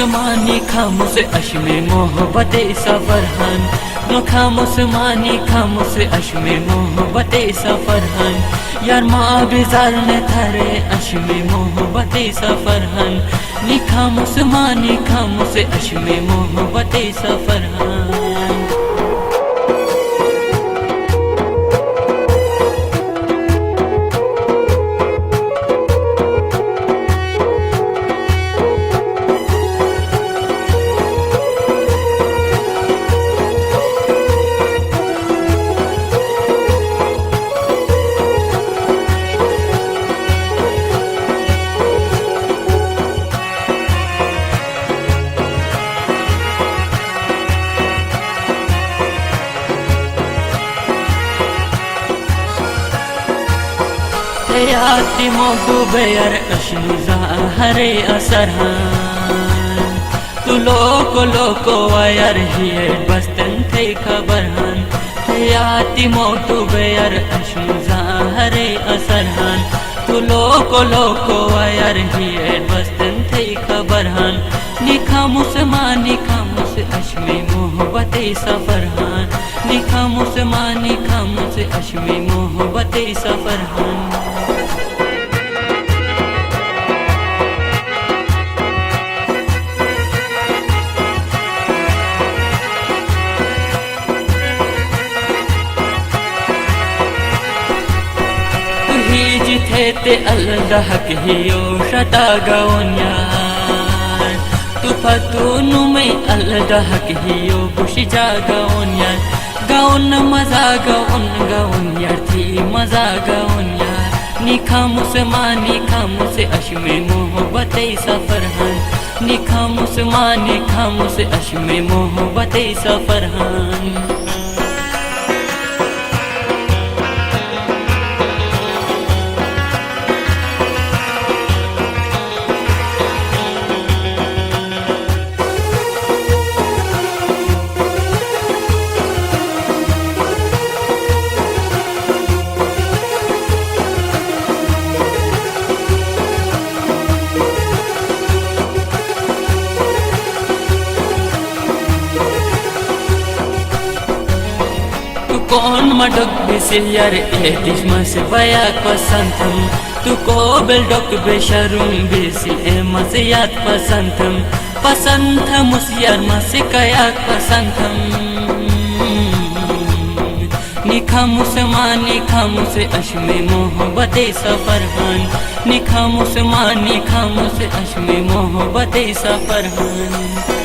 मानी खामोश अश्मे मोहब्बते सफरहान नो खामोश मानी खामोश अश्मे मोहब्बते सफरहान यार माँ बेजार ने थारे अश्मे मोहब्बते सफरहान नी खामोश मानी खामोश अश्मे मोहब्बते सफरहान याति मोगु बेयर अश्नु ज़ाहरे असरहान तू लोको वायर हिए बस्तन थे खबरहान याति मोगु बेयर अश्नु ज़ाहरे असरहान तू लोको वायर हिए बस्तन थे खबरहान निखामुस मानी खामुस अश्मे मोहब्बते सफरहान निखामुस मानी खामुस अश्मे मोहब्बते सफरहान थे अल्लाह के हियो शता गौन्यार तू फतूनु में अल्लाह के हियो बुशी जा गौन्यार गौन मजा गौन यार थी मजा गौन्यार नी खामुस मानी खामुस अश्मे मोहब्बते सफरहान नी खामुस मानी खामुस अश्मे मोहब्बते सफरहान कौन मडक बिसिलियर एतिश्मा से बया पसंदम तू को बेलडक बेशरुम बिसिल ए मसियात पसंदम पसंदम मुसियार मसिकया पसंदम निखामुस मानी खामुस अश्मे मोहब्बते सफरहान निखामुस मानी खामुस अश्मे मोहब्बते सफरहान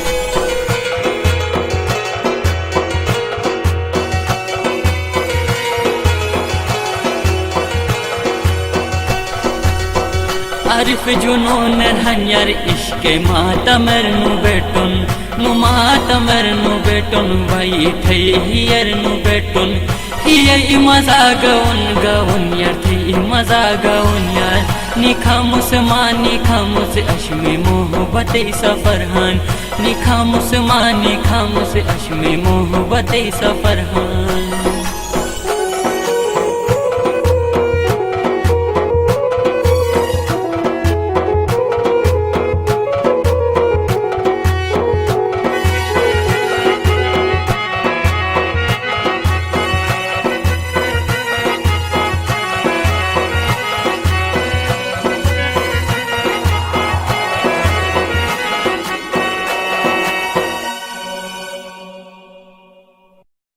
आरिफ जुनून हन्यार इश्के माता मरनु बेटुन नु माता मरनु बेटुन भाई थे हियर नु बेटुन हिय मजा गौन यार थी मजा गौन यार नी खामुस मानी खामुस अश्मे मोहब्बते सफरहान नी खामुस मानी खामुस अश्मे मोहब्बते सफरहान